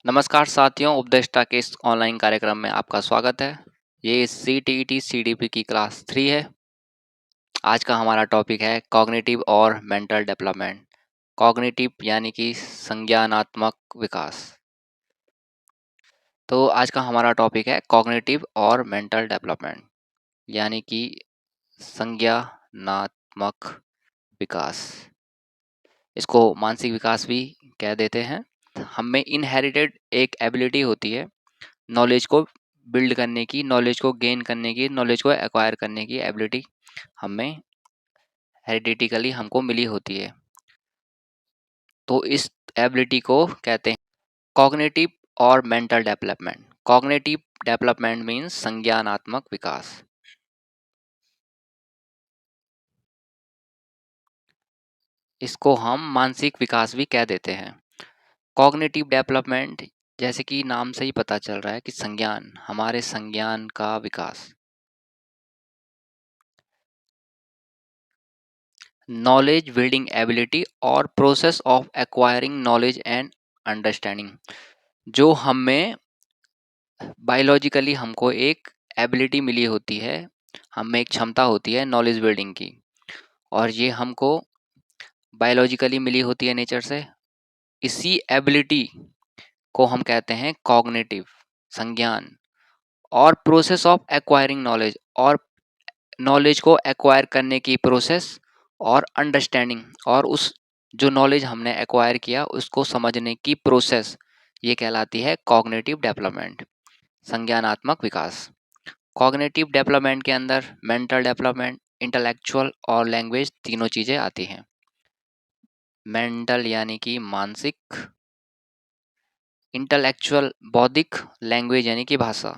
नमस्कार साथियों, उपदेष्टा के इस ऑनलाइन कार्यक्रम में आपका स्वागत है। ये CTET CDP की क्लास 3 है। आज का हमारा टॉपिक है कॉग्निटिव और मेंटल डेवलपमेंट। कॉग्निटिव यानी कि संज्ञानात्मक विकास। तो आज का हमारा टॉपिक है कॉग्निटिव और मेंटल डेवलपमेंट यानी कि संज्ञानात्मक विकास। इसको मानसिक विकास भी कह देते हैं। हम में इनहेरिटेड एक एबिलिटी होती है नॉलेज को बिल्ड करने की, नॉलेज को गेन करने की, नॉलेज को एक्वायर करने की एबिलिटी हमें हेरिडिटिकली हमको मिली होती है। तो इस एबिलिटी को कहते हैं कॉग्निटिव और mental development. Cognitive development means संज्ञानात्मक विकास। इसको हम मानसिक विकास भी कह देते हैं। कॉग्निटिव डेवलपमेंट जैसे कि नाम से ही पता चल रहा है कि संज्ञान, हमारे संज्ञान का विकास। नॉलेज बिल्डिंग एबिलिटी और process of acquiring knowledge and understanding. जो हमें बायोलॉजिकली हमको एक एबिलिटी मिली होती है, हमें एक क्षमता होती है नॉलेज बिल्डिंग की, और ये हमको बायोलॉजिकली मिली होती है नेचर से। इसी एबिलिटी को हम कहते हैं कॉग्निटिव, संज्ञान, और प्रोसेस ऑफ एक्वायरिंग नॉलेज, और नॉलेज को एक्वायर करने की प्रोसेस, और अंडरस्टैंडिंग, और उस जो नॉलेज हमने एक्वायर किया उसको समझने की प्रोसेस, ये कहलाती है कॉग्निटिव डेवलपमेंट, संज्ञानात्मक विकास। कॉग्निटिव डेवलपमेंट के अंदर मेंटल डेवलपमेंट, इंटेलेक्चुअल और लैंग्वेज तीनों चीज़ें आती हैं। मेंटल यानी कि मानसिक, इंटेलेक्चुअल बौद्धिक, लैंग्वेज यानी कि भाषा।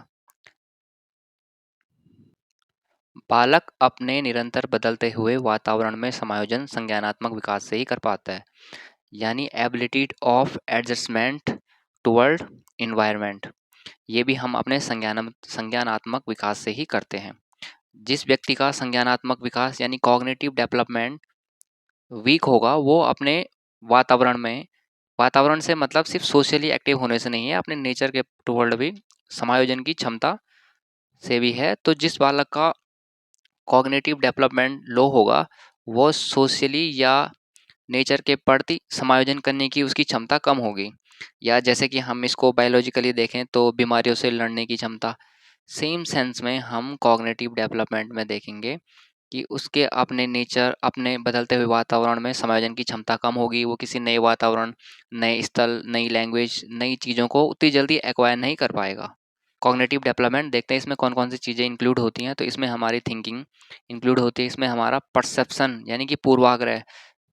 बालक अपने निरंतर बदलते हुए वातावरण में समायोजन संज्ञानात्मक विकास से ही कर पाता है, यानी ability of adjustment toward environment. ये भी हम अपने संज्ञानात्मक विकास से ही करते हैं। जिस व्यक्ति का संज्ञानात्मक विकास यानी कॉग्निटिव डेवलपमेंट वीक होगा, वो अपने वातावरण में, वातावरण से मतलब सिर्फ सोशली एक्टिव होने से नहीं है, अपने नेचर के टुवर्ड भी समायोजन की क्षमता से भी है। तो जिस बालक का कॉग्निटिव डेवलपमेंट लो होगा, वो सोशली या नेचर के प्रति समायोजन करने की उसकी क्षमता कम होगी। या जैसे कि हम इसको बायोलॉजिकली देखें तो बीमारियों से लड़ने की क्षमता, सेम सेंस में हम कॉग्निटिव डेवलपमेंट में देखेंगे कि उसके अपने नेचर, अपने बदलते हुए वातावरण में समायोजन की क्षमता कम होगी। वो किसी नए वातावरण, नए स्थल, नई लैंग्वेज, नई चीज़ों को उतनी जल्दी एक्वायर नहीं कर पाएगा। कॉग्निटिव डेवलपमेंट देखते हैं इसमें कौन कौन सी चीज़ें इंक्लूड होती हैं। तो इसमें हमारी थिंकिंग इंक्लूड होती है, इसमें हमारा परसेप्शन यानी कि पूर्वाग्रह,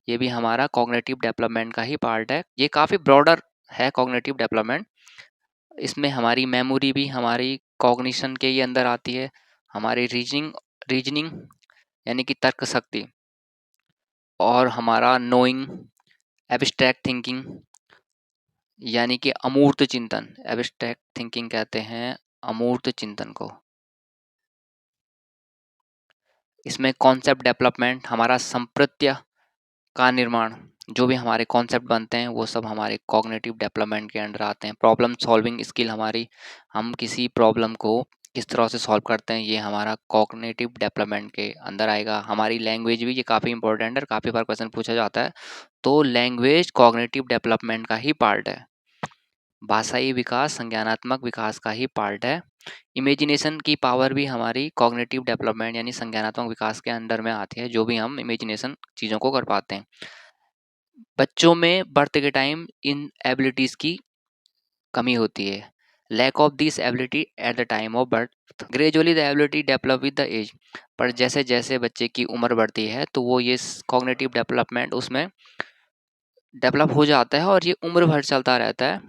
ये भी हमारा कॉग्निटिव डेवलपमेंट का ही पार्ट है। ये काफ़ी ब्रॉडर है कॉग्निटिव डेवलपमेंट। इसमें हमारी मेमोरी भी हमारी कॉग्निशन के ही अंदर आती है। हमारी रीजनिंग यानी कि तर्क शक्ति, और हमारा नोइंग, एब्स्ट्रैक्ट थिंकिंग यानी कि अमूर्त चिंतन। एब्स्ट्रैक्ट थिंकिंग कहते हैं अमूर्त चिंतन को। इसमें कॉन्सेप्ट डेवलपमेंट, हमारा संप्रत्य का निर्माण, जो भी हमारे कॉन्सेप्ट बनते हैं वो सब हमारे कॉग्निटिव डेवलपमेंट के अंडर आते हैं। प्रॉब्लम सॉल्विंग स्किल हमारी, हम किसी प्रॉब्लम को किस तरह से सॉल्व करते हैं, ये हमारा कॉग्निटिव डेवलपमेंट के अंदर आएगा। हमारी लैंग्वेज भी, ये काफ़ी इंपॉर्टेंट है, काफ़ी बार क्वेश्चन पूछा जाता है। तो लैंग्वेज कॉग्निटिव डेवलपमेंट का ही पार्ट है। भाषाई विकास संज्ञानात्मक विकास का ही पार्ट है। इमेजिनेशन की पावर भी हमारी कॉग्निटिव डेवलपमेंट यानी संज्ञानात्मक विकास के अंडर में आती है, जो भी हम इमेजिनेशन चीज़ों को कर पाते हैं। बच्चों में बर्थ के टाइम इन एबिलिटीज़ की कमी होती है, lack of this ability at the time of birth. Gradually the ability develop with the age. पर जैसे जैसे बच्चे की उम्र बढ़ती है तो वो ये कॉग्निटिव डेवलपमेंट उसमें डेवलप हो जाता है, और ये उम्र भर चलता रहता है।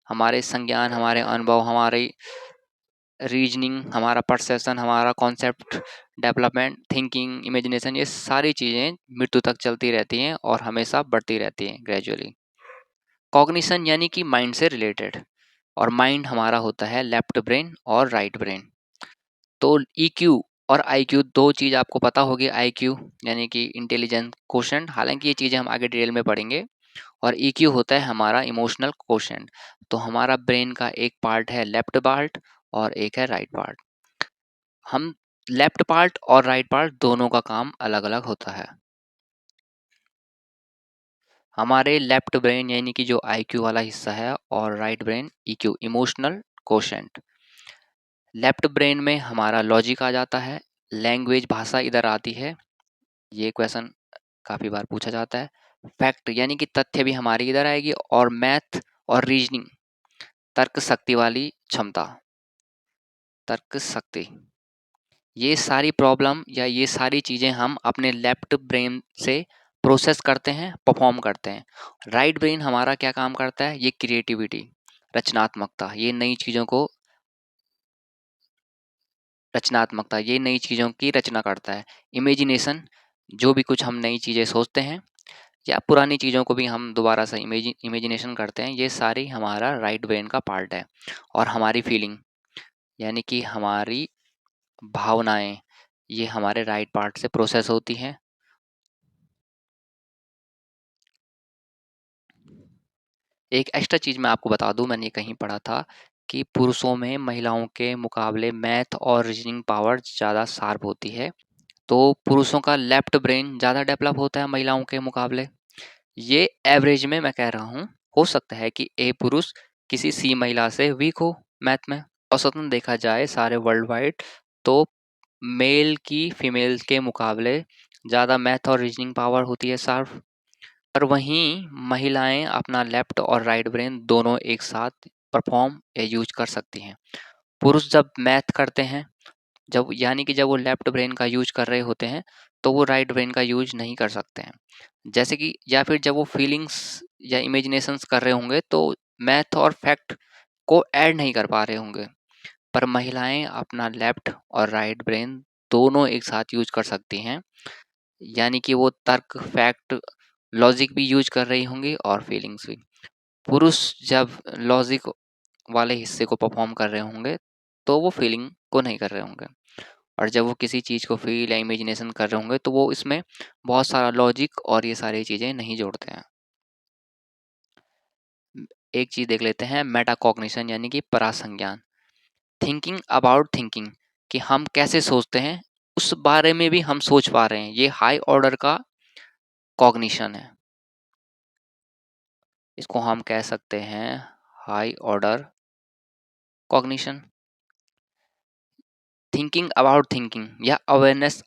हमारे संज्ञान, हमारे अनुभव, हमारी रीजनिंग, हमारा परसेप्शन, हमारा कॉन्सेप्ट डेवलपमेंट, थिंकिंग, इमेजिनेशन, ये सारी चीज़ें मृत्यु तक चलती रहती हैं और हमेशा बढ़ती रहती हैं ग्रेजुअली। कॉग्निशन यानी कि माइंड से रिलेटेड, और माइंड हमारा होता है लेफ्ट ब्रेन और राइट ब्रेन। तो ईक्यू और आईक्यू दो चीज़ आपको पता होगी। आईक्यू यानी कि इंटेलिजेंस क्वोशेंट, हालांकि ये चीज़ें हम आगे डिटेल में पढ़ेंगे। और ईक्यू होता है हमारा इमोशनल कोशेंट। तो हमारा ब्रेन का एक पार्ट है लेफ्ट पार्ट और एक है राइट पार्ट। हम लेफ्ट पार्ट और राइट पार्ट दोनों का काम अलग अलग होता है। हमारे लेफ्ट ब्रेन यानी कि जो आईक्यू वाला हिस्सा है और right brain EQ emotional quotient. Left brain में हमारा लॉजिक आ जाता है, लैंग्वेज भाषा इधर आती है, ये क्वेश्चन काफ़ी बार पूछा जाता है। फैक्ट यानी कि तथ्य भी हमारी इधर आएगी, और मैथ और रीजनिंग तर्क शक्ति वाली क्षमता, तर्क शक्ति, ये सारी प्रॉब्लम या ये सारी चीज़ें हम अपने लेफ्ट ब्रेन से प्रोसेस करते हैं, परफॉर्म करते हैं। राइट ब्रेन हमारा क्या काम करता है, ये क्रिएटिविटी, रचनात्मकता, ये नई चीज़ों की रचना करता है। इमेजिनेशन, जो भी कुछ हम नई चीज़ें सोचते हैं या पुरानी चीज़ों को भी हम दोबारा से इमेजिनेशन करते हैं, ये सारी हमारा राइट ब्रेन का पार्ट है। और हमारी फीलिंग यानी कि हमारी भावनाएं, ये हमारे राइट पार्ट से प्रोसेस होती हैं। एक एक्स्ट्रा चीज़ मैं आपको बता दूं, मैंने ये कहीं पढ़ा था कि पुरुषों में महिलाओं के मुकाबले मैथ और रीजनिंग पावर ज़्यादा शार्प होती है। तो पुरुषों का लेफ्ट ब्रेन ज़्यादा डेवलप होता है महिलाओं के मुकाबले। ये एवरेज में मैं कह रहा हूँ, हो सकता है कि ए पुरुष किसी सी महिला से वीक हो मैथ में। औसतन देखा जाए सारे वर्ल्ड वाइड, तो मेल की फीमेल के मुकाबले ज़्यादा मैथ और रीजनिंग पावर होती है शार्प। पर वहीं महिलाएं अपना लेफ्ट और राइट ब्रेन दोनों एक साथ परफॉर्म या यूज कर सकती हैं। पुरुष जब मैथ करते हैं, जब वो लेफ्ट ब्रेन का यूज कर रहे होते हैं, तो वो राइट ब्रेन का यूज नहीं कर सकते हैं। जैसे कि या फिर जब वो फीलिंग्स या इमेजिनेशंस कर रहे होंगे, तो मैथ और फैक्ट को ऐड नहीं कर पा रहे होंगे। पर महिलाएं अपना लेफ्ट और राइट ब्रेन दोनों एक साथ यूज कर सकती हैं, यानी कि वो तर्क, फैक्ट, लॉजिक भी यूज कर रही होंगी और फीलिंग्स भी। पुरुष जब लॉजिक वाले हिस्से को परफॉर्म कर रहे होंगे, तो वो फीलिंग को नहीं कर रहे होंगे। और जब वो किसी चीज़ को फील या इमेजिनेशन कर रहे होंगे, तो वो इसमें बहुत सारा लॉजिक और ये सारी चीज़ें नहीं जोड़ते हैं। एक चीज़ देख लेते हैं, मेटाकॉग्निशन यानी कि परासंज्ञान। थिंकिंग अबाउट थिंकिंग, कि हम कैसे सोचते हैं उस बारे में भी हम सोच पा रहे हैं, ये हाई ऑर्डर का कॉग्निशन है। इसको हम कह सकते हैं high order cognition. Thinking about thinking या अवेयरनेस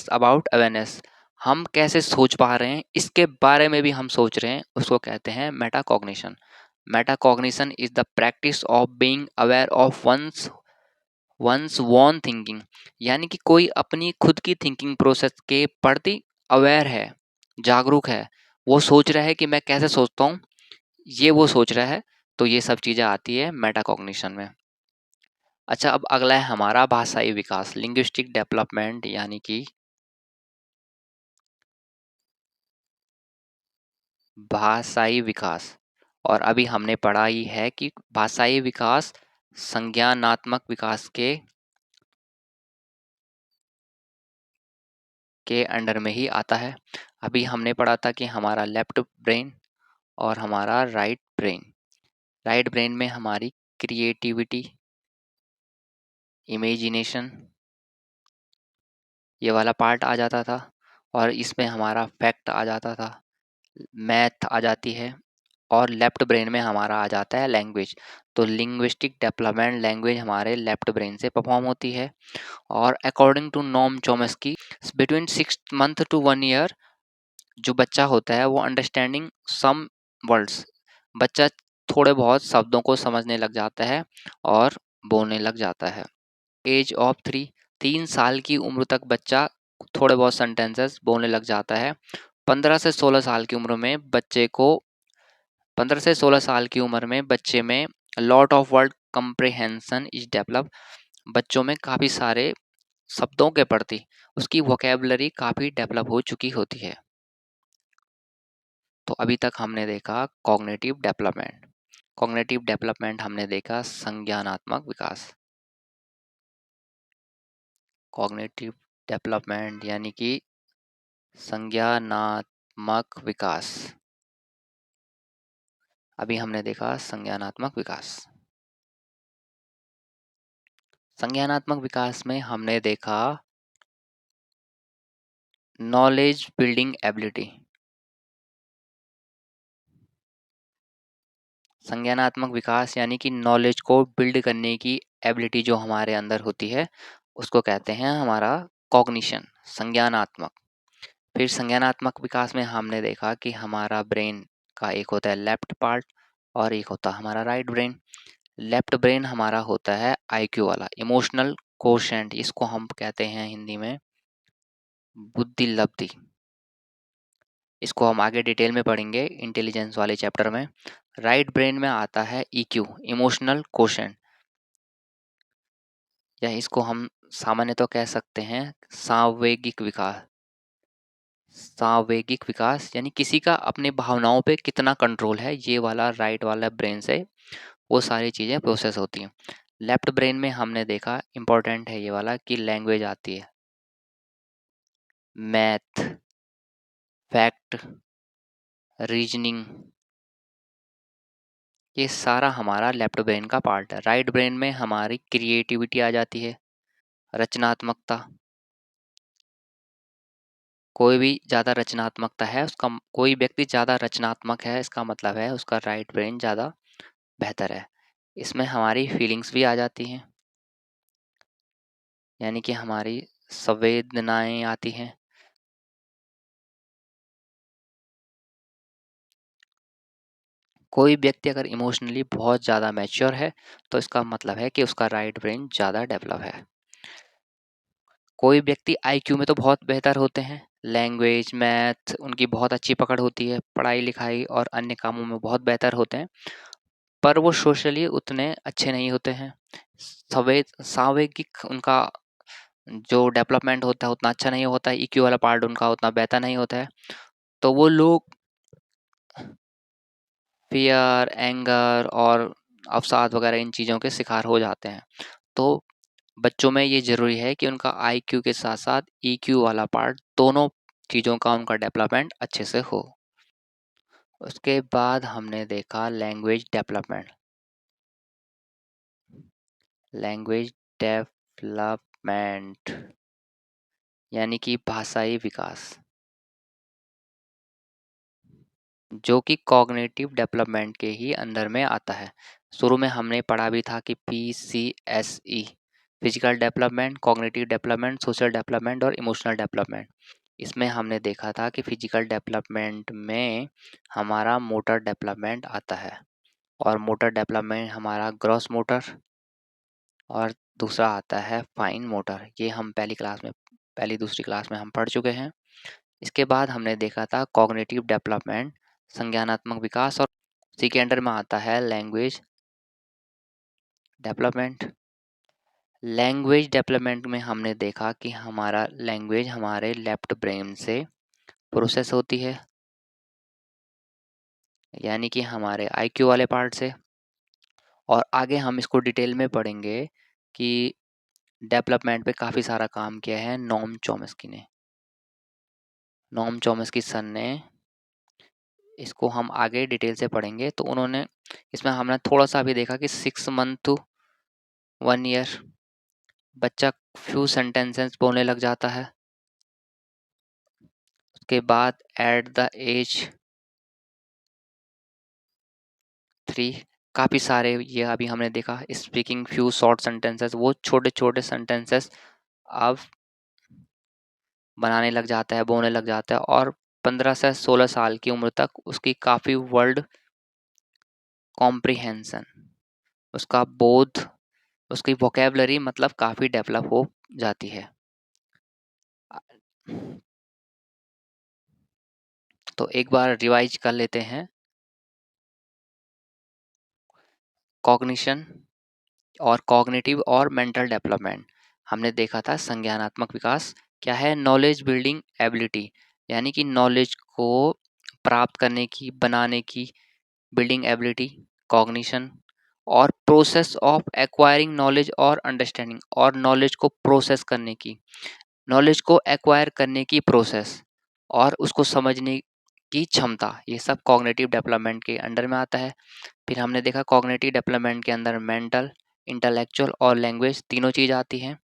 अबाउट अवेयरनेस, हम कैसे सोच पा रहे हैं इसके बारे में भी हम सोच रहे हैं, उसको कहते हैं metacognition. Metacognition is the practice of being aware of one's own thinking, यानी कि कोई अपनी खुद की थिंकिंग प्रोसेस के प्रति अवेयर है, जागरूक है, वो सोच रहा है कि मैं कैसे सोचता हूँ, ये वो सोच रहा है। तो ये सब चीज़ें आती है मेटाकॉग्निशन में। अच्छा, अब अगला है हमारा भाषाई विकास, लिंग्विस्टिक डेवलपमेंट, यानी कि भाषाई विकास। और अभी हमने पढ़ा ही है कि भाषाई विकास संज्ञानात्मक विकास के अंडर में ही आता है। अभी हमने पढ़ा था कि हमारा लेफ्ट ब्रेन और हमारा राइट ब्रेन में हमारी क्रिएटिविटी, इमेजिनेशन, ये वाला पार्ट आ जाता था, और इसमें हमारा फैक्ट आ जाता था, मैथ आ जाती है, और लेफ्ट ब्रेन में हमारा आ जाता है लैंग्वेज। तो लिंग्विस्टिक डेवलपमेंट, लैंग्वेज हमारे लेफ्ट ब्रेन से परफॉर्म होती है। और according to Noam Chomsky, between 6 month to 1 year जो बच्चा होता है वो अंडरस्टैंडिंग सम वर्ड्स, बच्चा थोड़े बहुत शब्दों को समझने लग जाता है और बोलने लग जाता है। एज ऑफ 3 साल की उम्र तक बच्चा थोड़े बहुत सेंटेंसेस बोलने लग जाता है। 15 से 16 साल की उम्र में बच्चे को 15 से 16 साल की उम्र में बच्चे में lot of word comprehension is develop, बच्चों में काफ़ी सारे शब्दों के प्रति उसकी वोकेबलरी काफ़ी डेवलप हो चुकी होती है। तो अभी तक हमने देखा कॉग्निटिव डेवलपमेंट हमने देखा संज्ञानात्मक विकास। कॉग्निटिव डेवलपमेंट यानी कि संज्ञानात्मक संज्ञानात्मक विकास। अभी हमने देखा संज्ञानात्मक विकास। संज्ञानात्मक विकास में हमने देखा नॉलेज बिल्डिंग एबिलिटी। संज्ञानात्मक विकास यानी कि नॉलेज को बिल्ड करने की एबिलिटी जो हमारे अंदर होती है उसको कहते हैं हमारा कॉग्निशन, संज्ञानात्मक। फिर संज्ञानात्मक विकास में हमने देखा कि हमारा ब्रेन का एक होता है लेफ्ट पार्ट और एक होता है हमारा राइट ब्रेन। लेफ्ट ब्रेन हमारा होता है आईक्यू वाला, इमोशनल कोशेंट, इसको हम कहते हैं हिंदी में बुद्धि लब्धि। इसको हम आगे डिटेल में पढ़ेंगे इंटेलिजेंस वाले चैप्टर में। राइट ब्रेन में आता है ईक्यू, इमोशनल कोशेंट, या इसको हम सामान्य तो कह सकते हैं सांवेगिक विकास। सांवेगिक विकास यानी किसी का अपने भावनाओं पे कितना कंट्रोल है, ये वाला राइट वाला ब्रेन से वो सारी चीज़ें प्रोसेस होती हैं। लेफ्ट ब्रेन में हमने देखा इम्पोर्टेंट है ये वाला कि लैंग्वेज आती है, मैथ, फैक्ट, रीजनिंग, ये सारा हमारा लेफ्ट ब्रेन का पार्ट है। राइट ब्रेन में हमारी क्रिएटिविटी आ जाती है, रचनात्मकता। कोई भी ज़्यादा रचनात्मकता है उसका, कोई व्यक्ति ज़्यादा रचनात्मक है इसका मतलब है उसका राइट ब्रेन ज़्यादा बेहतर है। इसमें हमारी फीलिंग्स भी आ जाती हैं, यानी कि हमारी संवेदनाएं आती हैं। कोई व्यक्ति अगर इमोशनली बहुत ज़्यादा मैच्योर है तो इसका मतलब है कि उसका राइट ब्रेन ज़्यादा डेवलप है। कोई व्यक्ति आईक्यू में तो बहुत बेहतर होते हैं, लैंग्वेज, मैथ उनकी बहुत अच्छी पकड़ होती है, पढ़ाई लिखाई और अन्य कामों में बहुत बेहतर होते हैं, पर वो सोशली उतने अच्छे नहीं होते हैं। सांवेगिक उनका जो डेवलपमेंट होता है उतना अच्छा नहीं होता है, ईक्यू वाला पार्ट उनका उतना बेहतर नहीं होता है, तो वो लोग फियर, एंगर और अवसाद वगैरह इन चीज़ों के शिकार हो जाते हैं। तो बच्चों में ये ज़रूरी है कि उनका आईक्यू के साथ साथ ईक्यू वाला पार्ट, दोनों चीज़ों का उनका डेवलपमेंट अच्छे से हो। उसके बाद हमने देखा लैंग्वेज डेवलपमेंट। लैंग्वेज डेवलपमेंट यानी कि भाषाई विकास, जो कि कॉग्निटिव डेवलपमेंट के ही अंदर में आता है। शुरू में हमने पढ़ा भी था कि PCSE, physical development, cognitive development, social development और इमोशनल डेवलपमेंट। इसमें हमने देखा था कि फिजिकल डेवलपमेंट में हमारा मोटर डेवलपमेंट आता है, और मोटर डेवलपमेंट हमारा ग्रॉस मोटर और दूसरा आता है फाइन मोटर। ये हम पहली दूसरी क्लास में हम पढ़ चुके हैं। इसके बाद हमने देखा था कॉग्निटिव डेवलपमेंट, संज्ञानात्मक विकास, और उसी के अंडर में आता है लैंग्वेज डेवलपमेंट। लैंग्वेज डेवलपमेंट में हमने देखा कि हमारा लैंग्वेज हमारे लेफ्ट ब्रेन से प्रोसेस होती है, यानी कि हमारे आईक्यू वाले पार्ट से। और आगे हम इसको डिटेल में पढ़ेंगे कि डेवलपमेंट पे काफ़ी सारा काम किया है नॉम चॉम्स्की ने। नॉम चॉम्स्की सर ने, इसको हम आगे डिटेल से पढ़ेंगे, तो उन्होंने इसमें हमने थोड़ा सा भी देखा कि 6 मंथ टू 1 ईयर बच्चा फ्यू सेंटेंसेस बोलने लग जाता है। उसके बाद एट द एज 3 काफ़ी सारे, ये अभी हमने देखा स्पीकिंग फ्यू शॉर्ट सेंटेंसेस, वो छोटे छोटे सेंटेंसेस अब बनाने लग जाता है, बोलने लग जाता है, और 15 से 16 साल की उम्र तक उसकी काफ़ी वर्ड कॉम्प्रिहेंशन, उसका बोध, उसकी वोकेबलरी मतलब काफ़ी डेवलप हो जाती है। तो एक बार रिवाइज कर लेते हैं। कॉग्निशन और कॉग्निटिव और मेंटल डेवलपमेंट हमने देखा था। संज्ञानात्मक विकास क्या है? नॉलेज बिल्डिंग एबिलिटी, यानी कि नॉलेज को प्राप्त करने की, बनाने की बिल्डिंग एबिलिटी, कॉग्निशन। और प्रोसेस ऑफ एक्वायरिंग नॉलेज और अंडरस्टैंडिंग, और नॉलेज को प्रोसेस करने की, नॉलेज को एक्वायर करने की प्रोसेस और उसको समझने की क्षमता, ये सब कॉग्निटिव डेवलपमेंट के अंडर में आता है। फिर हमने देखा कॉग्निटिव डेवलपमेंट के अंदर मेंटल, इंटेलेक्चुअल और लैंग्वेज तीनों चीज़ आती हैं।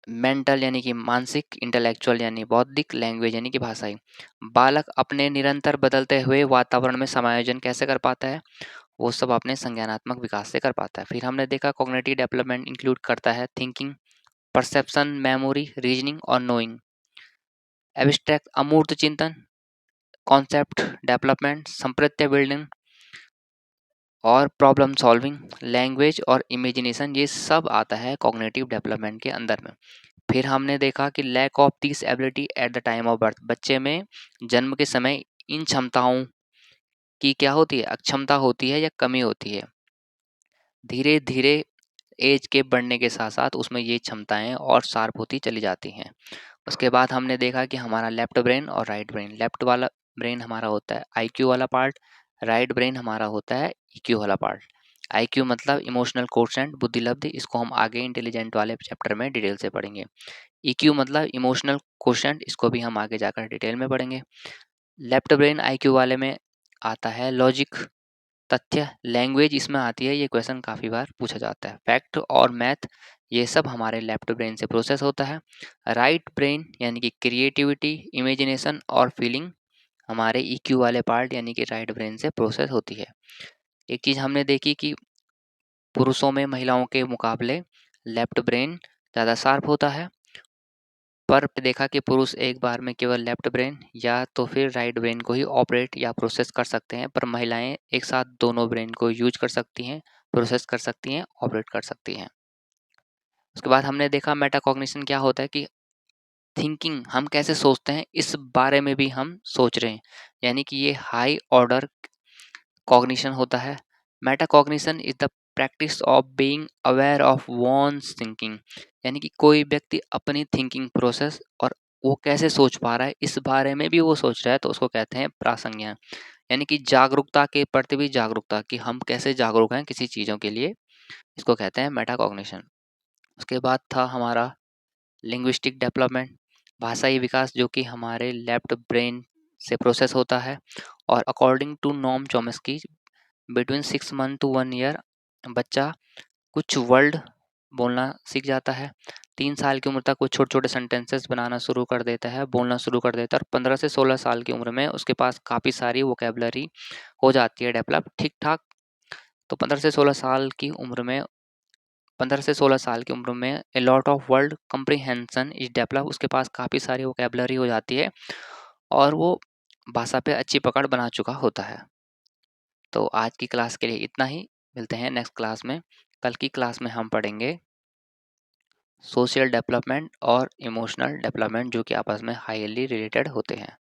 मेंटल यानी कि मानसिक, इंटेलेक्चुअल यानी बौद्धिक, लैंग्वेज यानी कि भाषाई। बालक अपने निरंतर बदलते हुए वातावरण में समायोजन कैसे कर पाता है? वो सब अपने संज्ञानात्मक विकास से कर पाता है। फिर हमने देखा कॉग्निटिव डेवलपमेंट इंक्लूड करता है थिंकिंग, परसेप्शन, मेमोरी, रीजनिंग और नोइंग। एब्स्ट्रैक्ट अमूर्त चिंतन, कॉन्सेप्ट डेवलपमेंट, संप्रत्य बिल्डिंग और प्रॉब्लम सॉल्विंग, लैंग्वेज और इमेजिनेशन, ये सब आता है कॉग्निटिव डेवलपमेंट के अंदर में। फिर हमने देखा कि lack of this ability at the time of birth, बच्चे में जन्म के समय इन क्षमताओं की क्या होती है? अक्षमता होती है या कमी होती है। धीरे धीरे एज के बढ़ने के साथ साथ उसमें ये क्षमताएं और शार्प होती चली जाती हैं। उसके बाद हमने देखा कि हमारा लेफ्ट ब्रेन और राइट ब्रेन, लेफ्ट वाला ब्रेन हमारा होता है आईक्यू वाला पार्ट, राइट ब्रेन हमारा होता है ईक्यू वाला पार्ट। आईक्यू मतलब इमोशनल कोशेंट, बुद्धिलब्धि, इसको हम आगे इंटेलिजेंट वाले चैप्टर में डिटेल से पढ़ेंगे। ईक्यू मतलब इमोशनल कोशेंट, इसको भी हम आगे जाकर डिटेल में पढ़ेंगे। लेफ्ट ब्रेन आईक्यू वाले में आता है लॉजिक, तथ्य, लैंग्वेज इसमें आती है, ये क्वेश्चन काफ़ी बार पूछा जाता है। फैक्ट और मैथ, ये सब हमारे लेफ्ट ब्रेन से प्रोसेस होता है। राइट ब्रेन यानी कि क्रिएटिविटी, इमेजिनेशन और फीलिंग हमारे ईक्यू वाले पार्ट यानी कि राइट ब्रेन से प्रोसेस होती है। एक चीज़ हमने देखी कि पुरुषों में महिलाओं के मुकाबले लेफ्ट ब्रेन ज़्यादा शार्प होता है, पर देखा कि पुरुष एक बार में केवल लेफ्ट ब्रेन या तो फिर राइट ब्रेन को ही ऑपरेट या प्रोसेस कर सकते हैं, पर महिलाएं एक साथ दोनों ब्रेन को यूज कर सकती हैं, प्रोसेस कर सकती हैं, ऑपरेट कर सकती हैं। उसके बाद हमने देखा मेटाकॉग्निशन क्या होता है कि थिंकिंग, हम कैसे सोचते हैं इस बारे में भी हम सोच रहे हैं, यानी कि ये हाई ऑर्डर कॉग्निशन होता है। Metacognition is the practice of being aware of wands thinking, यानी कि कोई व्यक्ति अपनी थिंकिंग प्रोसेस और वो कैसे सोच पा रहा है इस बारे में भी वो सोच रहा है, तो उसको कहते हैं प्रासंज्ञान, यानी कि जागरूकता के प्रति भी जागरूकता, कि हम कैसे जागरूक हैं किसी चीज़ों के लिए, इसको कहते हैं मेटाकॉग्निशन। उसके बाद था हमारा लिंग्विस्टिक डेवलपमेंट, भाषाई विकास, जो कि हमारे लेफ्ट ब्रेन से प्रोसेस होता है। और according to Noam Chomsky between 6 month to 1 year बच्चा कुछ वर्ड बोलना सीख जाता है। 3 साल की उम्र तक वो छोटे छोटे सेंटेंसेस बनाना शुरू कर देता है, बोलना शुरू कर देता है, और 15 से 16 साल की उम्र में उसके पास काफ़ी सारी वोकेबलरी हो जाती है डेवलप ठीक ठाक। तो 15 से 16 साल की उम्र में a lot of world comprehension is develop, उसके पास काफ़ी सारी वोकेबलरी हो जाती है और वो भाषा पे अच्छी पकड़ बना चुका होता है। तो आज की क्लास के लिए इतना ही, मिलते हैं नेक्स्ट क्लास में। कल की क्लास में हम पढ़ेंगे सोशल डेवलपमेंट और इमोशनल डेवलपमेंट, जो कि आपस में हाईली रिलेटेड होते हैं।